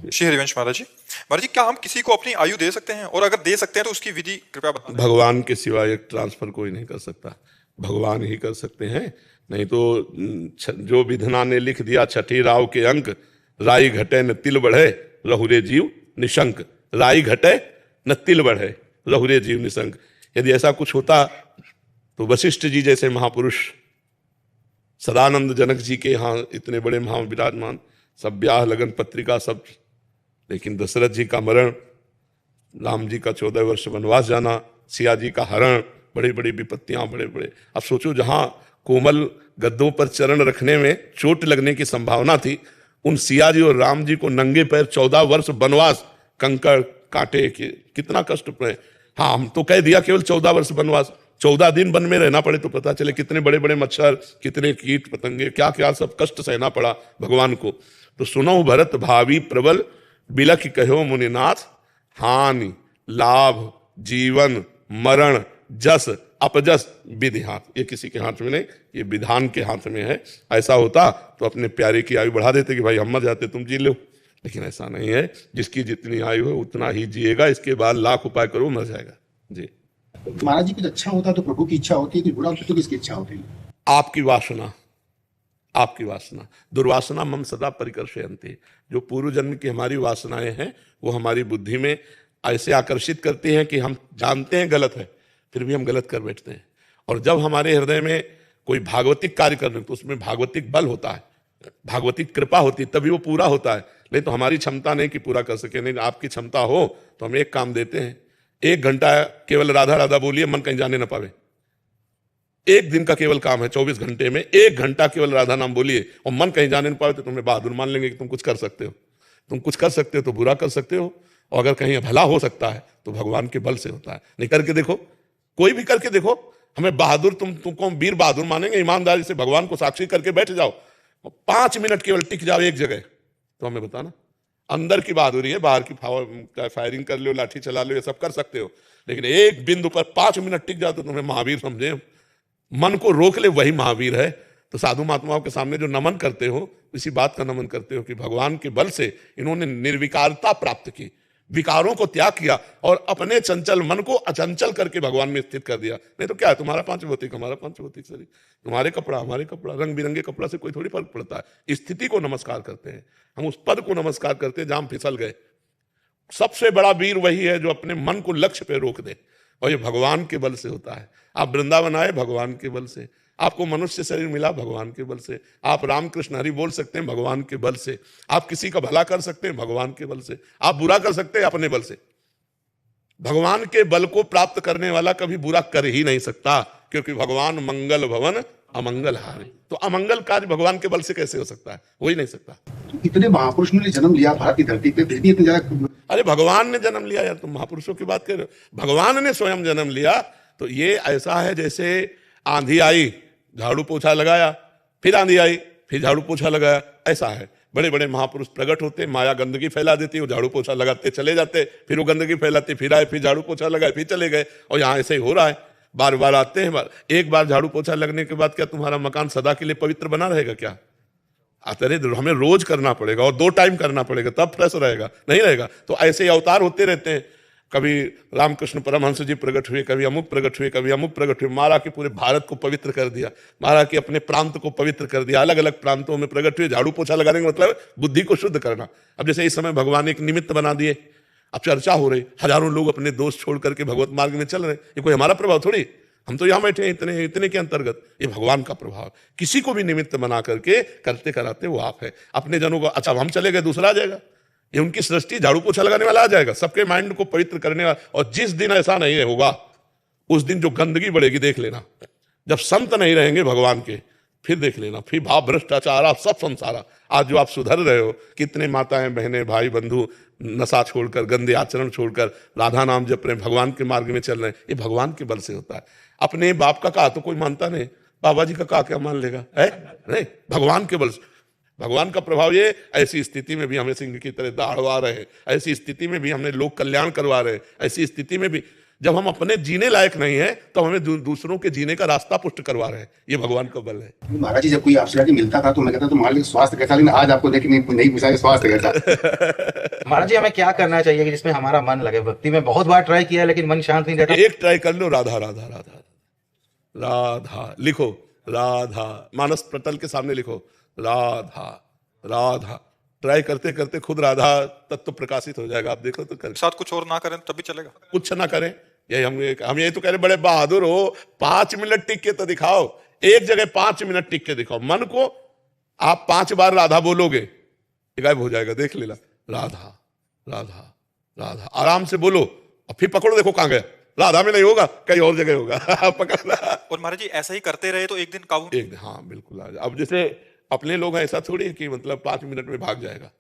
श्री हरिवंश महाराज जी। महाराज जी, क्या हम किसी को अपनी आयु दे सकते हैं, और अगर दे सकते हैं तो उसकी विधि कृपया बता दें। भगवान के सिवा एक ट्रांसफर कोई नहीं कर सकता, भगवान ही कर सकते हैं। नहीं तो जो विधना ने लिख दिया छठी राव के अंक, राई घटे न तिल बढ़े रहुरे जीव निशंक। राई घटे न तिल बढ़े रहुरे जीव निशंक। यदि ऐसा कुछ होता तो वशिष्ठ जी जैसे महापुरुष, सदानंद जनक जी के यहाँ इतने बड़े महाविराजमान, सब ब्याह लगन पत्रिका सब, लेकिन दशरथ जी का मरण, राम जी का 14 वर्ष वनवास जाना, सिया जी का हरण, बड़ी बड़ी विपत्तियां, बड़े बड़े। अब सोचो, जहां कोमल गद्दों पर चरण रखने में चोट लगने की संभावना थी, उन सिया जी और राम जी को नंगे पैर 14 वर्ष वनवास, कंकड़ कांटे के कितना कष्ट पड़े। हाँ, हम तो कह दिया केवल 14 वर्ष वनवास, 14 दिन वन में रहना पड़े तो पता चले कितने बड़े बड़े मच्छर, कितने कीट पतंगे, क्या क्या सब कष्ट सहना पड़ा भगवान को। तो सुनो भरत भावी प्रबल, बिलख कहो मुनिनाथ, हानि लाभ जीवन मरण जस अपजस विधि हाथ। ये किसी के हाथ में नहीं, ये विधान के हाथ में है। ऐसा होता तो अपने प्यारे की आयु बढ़ा देते कि भाई हम मर जाते तुम जी लो, लेकिन ऐसा नहीं है। जिसकी जितनी आयु है उतना ही जिएगा, इसके बाद लाख उपाय करो मर जाएगा जी। महाराज जी, कुछ अच्छा होता है तो प्रभु की इच्छा होती है, कुछ बुरा होता है तो किसकी इच्छा होती है? आपकी वासना, आपकी वासना। दुर्वासना मम सदा परिकर्षयन्ति। जो पूर्व जन्म की हमारी वासनाएं हैं वो हमारी बुद्धि में ऐसे आकर्षित करती हैं कि हम जानते हैं गलत है, फिर भी हम गलत कर बैठते हैं। और जब हमारे हृदय में कोई भागवतिक कार्य करने, तो उसमें भागवतिक बल होता है, भागवतिक कृपा होती है, तभी वो पूरा होता है। नहीं तो हमारी क्षमता नहीं कि पूरा कर सके। नहीं, आपकी क्षमता हो तो हम एक काम देते हैं, 1 घंटा केवल राधा राधा बोलिए, मन कहीं जाने ना पावे। 1 दिन का केवल काम है, 24 घंटे में 1 घंटा केवल राधा नाम बोलिए और मन कहीं जाने नहीं पावे, तो तुम्हें बहादुर मान लेंगे कि तुम कुछ कर सकते हो। तुम कुछ कर सकते हो तो बुरा कर सकते हो, और अगर कहीं भला हो सकता है तो भगवान के बल से होता है। नहीं, करके देखो, कोई भी करके देखो। हमें बहादुर, तुमको हम वीर बहादुर मानेंगे। ईमानदारी से भगवान को साक्षी करके बैठ जाओ, 5 मिनट केवल टिक जाओ एक जगह, तो हमें बताना। अंदर की बहादुरी है, बाहर की फायरिंग कर लो, लाठी चला लो, ये सब कर सकते हो, लेकिन एक बिंदु पर 5 मिनट टिक जाओ तो तुम्हें महावीर समझे। मन को रोक ले वही महावीर है। तो साधु महात्माओं के सामने जो नमन करते हो, इसी बात का नमन करते हो कि भगवान के बल से इन्होंने निर्विकारता प्राप्त की, विकारों को त्याग किया और अपने चंचल मन को अचंचल करके भगवान में स्थित कर दिया। नहीं तो क्या है, तुम्हारा पांचभौतिक हमारा पांचभौतिक शरीर, तुम्हारे कपड़ा हमारे कपड़ा, रंग बिरंगे कपड़ा से कोई थोड़ी फर्क पड़ता है। स्थिति को नमस्कार करते हैं हम, उस पद को नमस्कार करते हैं जहां हम फिसल गए। सबसे बड़ा वीर वही है जो अपने मन को लक्ष्य पे रोक दे, और ये भगवान के बल से होता है। आप वृंदावन आए भगवान के बल से, आपको मनुष्य शरीर मिला भगवान के बल से, आप रामकृष्ण हरि बोल सकते हैं भगवान के बल से, आप किसी का भला कर सकते हैं भगवान के बल से, आप बुरा कर सकते हैं अपने बल से। भगवान के बल को प्राप्त करने वाला कभी बुरा कर ही नहीं सकता, क्योंकि भगवान मंगल भवन अमंगल हारे। तो अमंगल कार्य भगवान के बल से कैसे हो सकता है? हो ही नहीं सकता। इतने महापुरुषों ने जन्म लिया भारत की धरती पे, फिर भी इतने ज्यादा। अरे भगवान ने जन्म लिया यार, तुम महापुरुषों की बात कर रहे हो। भगवान ने स्वयं जन्म लिया। तो ये ऐसा है जैसे आंधी आई, झाड़ू पोछा लगाया, फिर आंधी आई, फिर झाड़ू पोछा लगाया, ऐसा है। बड़े बड़े महापुरुष प्रकट होते, माया गंदगी फैला देती, वो झाड़ू पोछा लगाते चले जाते, फिर वो गंदगी फैलाते, फिर आए, फिर झाड़ू पोछा लगाए, फिर चले गए। और यहाँ ऐसे ही हो रहा है, बार बार आते हैं। एक बार झाड़ू पोछा लगने के बाद क्या तुम्हारा मकान सदा के लिए पवित्र बना रहेगा क्या? अरे हमें रोज करना पड़ेगा, और 2 टाइम करना पड़ेगा, तब फ्रेश रहेगा, नहीं रहेगा। तो ऐसे ही अवतार होते रहते हैं। कभी रामकृष्ण परमहंस जी प्रकट हुए, कभी अमुक प्रकट हुए, कभी अमुक प्रकट हुए। महाराज के पूरे भारत को पवित्र कर दिया, महाराज के अपने प्रांत को पवित्र कर दिया, अलग अलग प्रांतों में प्रकट हुए। झाड़ू पोछा लगाने का मतलब बुद्धि को शुद्ध करना। अब जैसे इस समय भगवान एक निमित्त बना दिए, अब चर्चा हो रही, हजारों लोग अपने दोस्त छोड़ करके भगवत मार्ग में चल रहे। ये कोई हमारा प्रभाव थोड़ी, हम तो यहां बैठे हैं इतने इतने के अंतर्गत। ये भगवान का प्रभाव। किसी को भी निमित्त बना करके करते कराते वो आप है। अपने जनों को, अच्छा हम चले गए दूसरा आ जाएगा, ये उनकी सृष्टि, झाड़ू पोछा लगाने वाला आ जाएगा, सबके माइंड को पवित्र करने वाला। और जिस दिन ऐसा नहीं होगा, उस दिन जो गंदगी बढ़ेगी देख लेना। जब संत नहीं रहेंगे भगवान के, फिर देख लेना, फिर भाव भ्रष्टाचार सब संसारा। आज जो आप सुधर रहे हो, कितने माताएं बहनें भाई बंधु नशा छोड़कर, गंदे आचरण छोड़कर राधा नाम जप रहे, भगवान के मार्ग में चल रहे हैं, ये भगवान के बल से होता है। अपने बाप का कहा तो कोई मानता नहीं, बाबा जी का कहा क्या मान लेगा, है नहीं, भगवान के बल से। भगवान का प्रभाव ये, ऐसी स्थिति में भी हमें सिंह की तरह दहाड़वा रहे हैं, ऐसी स्थिति में भी हमने लोक कल्याण करवा रहे हैं, ऐसी स्थिति में भी जब हम अपने जीने लायक नहीं है तो हमें दूसरों के जीने का रास्ता पुष्ट करवा रहे हैं। ये भगवान का बल है। महाराज जी, जब कोई आपसे जाके मिलता था तो मैं कहता तो मान लीजिए स्वास्थ्य कैसा, लेकिन आज आपको देख नहीं पूछा स्वास्थ्य कैसा। महाराज जी, हमें क्या करना चाहिए कि जिसमें हमारा मन लगे? भक्ति में बहुत बार ट्राई किया लेकिन मन शांत नहीं रहता। एक ट्राई कर लो, राधा राधा राधा राधा लिखो, राधा मानस पटल के सामने लिखो, राधा राधा। ट्राई करते करते खुद राधा तत्व प्रकाशित हो जाएगा। आप देखो तो कर साथ कुछ और ना करें तब भी चलेगा। कुछ ना करें, यही हम ये तो कह रहे बड़े बहादुर हो, 5 मिनट टिक के तो दिखाओ। एक जगह 5 मिनट टिक के दिखाओ। मन को आप 5 बार राधा बोलोगे, गायब हो जाएगा। देख लेना, राधा राधा राधा आराम से बोलो और फिर पकड़ो, देखो कहां गया। राधा में नहीं होगा, कहीं और जगह होगा। पकड़ना। और महाराज जी ऐसा ही करते रहे तो एक दिन काबू। एक, हाँ बिल्कुल आ जाए। अब जैसे अपने लोग हैं, ऐसा थोड़ी कि मतलब 5 मिनट में भाग जाएगा।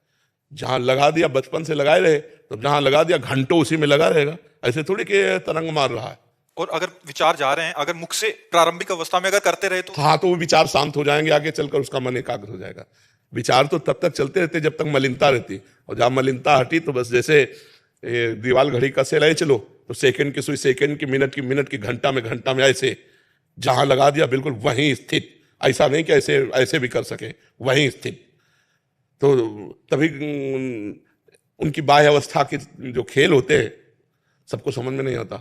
जहां लगा दिया, बचपन से लगाए रहे तो जहां लगा दिया घंटों उसी में लगा रहेगा। ऐसे थोड़ी कि तरंग मार रहा है। और अगर विचार जा रहे हैं, अगर मुख से प्रारंभिक अवस्था में अगर करते रहे तो हाँ, तो वो विचार शांत हो जाएंगे, आगे चलकर उसका मन एकाग्र हो जाएगा। विचार तो तब तक चलते रहते जब तक मलिनता रहती, और जहां मलिनता हटी तो बस जैसे दीवाल घड़ी का से रहे चलो तो सेकंड की सुई सेकंड की, मिनट की, घंटा में ऐसे जहां लगा दिया बिल्कुल वहीं स्थित। ऐसा नहीं कि ऐसे ऐसे भी कर सके, वहीं स्थित। तो तभी उनकी बाह्य अवस्था के जो खेल होते हैं सबको समझ में नहीं आता।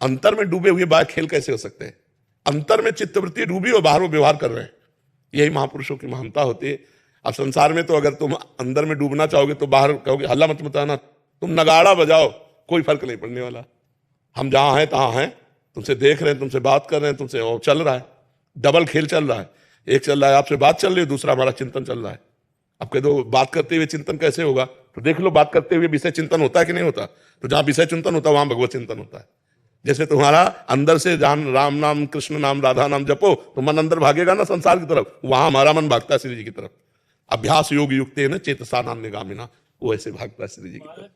अंतर में डूबे हुए बाह्य खेल कैसे हो सकते हैं? अंतर में चित्तवृत्ति डूबी और बाहर वो व्यवहार कर रहे हैं। यही महापुरुषों की महानता होती है। अब संसार में तो अगर तुम अंदर में डूबना चाहोगे तो बाहर कहोगे हल्ला मत मचाना, तुम नगाड़ा बजाओ, कोई फर्क नहीं पड़ने वाला। हम जहां हैं तहां हैं, तुमसे देख रहे हैं, तुमसे बात कर रहे हैं, तुमसे और चल रहा है। डबल खेल चल रहा है। एक चल रहा है आपसे बात चल रही है, दूसरा हमारा चिंतन चल रहा है। अब कह दो बात करते हुए चिंतन कैसे होगा? तो देख लो, बात करते हुए विषय चिंतन होता है कि नहीं होता? तो जहां विषय चिंतन होता है वहां भगवत चिंतन होता है। जैसे तुम्हारा अंदर से जहां राम नाम, कृष्ण नाम, राधा नाम जपो तो मन अंदर भागेगा ना संसार की तरफ, वहां हमारा मन भागता है श्री जी की तरफ। अभ्यास योग युक्त है ना चेतसा नाम निगामिना, वो ऐसे भागता है श्री जी की तरफ।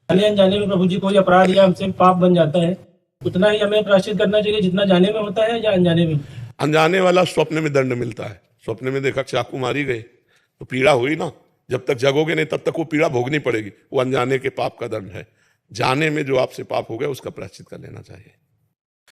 जाने अनजाने में प्रभु जी कोई अपराध या हमसे पाप बन जाता है, उतना ही हमें प्रायश्चित करना चाहिए जितना जाने में होता है या अनजाने में? अनजाने वाला स्वप्न में दंड मिलता है। स्वप्न में देखा चाकू मारी गई तो पीड़ा हुई ना, जब तक जगोगे नहीं तब तक वो पीड़ा भोगनी पड़ेगी। वो अनजाने के पाप का दंड है। जाने में जो आपसे पाप हो गया उसका प्रायश्चित कर लेना चाहिए।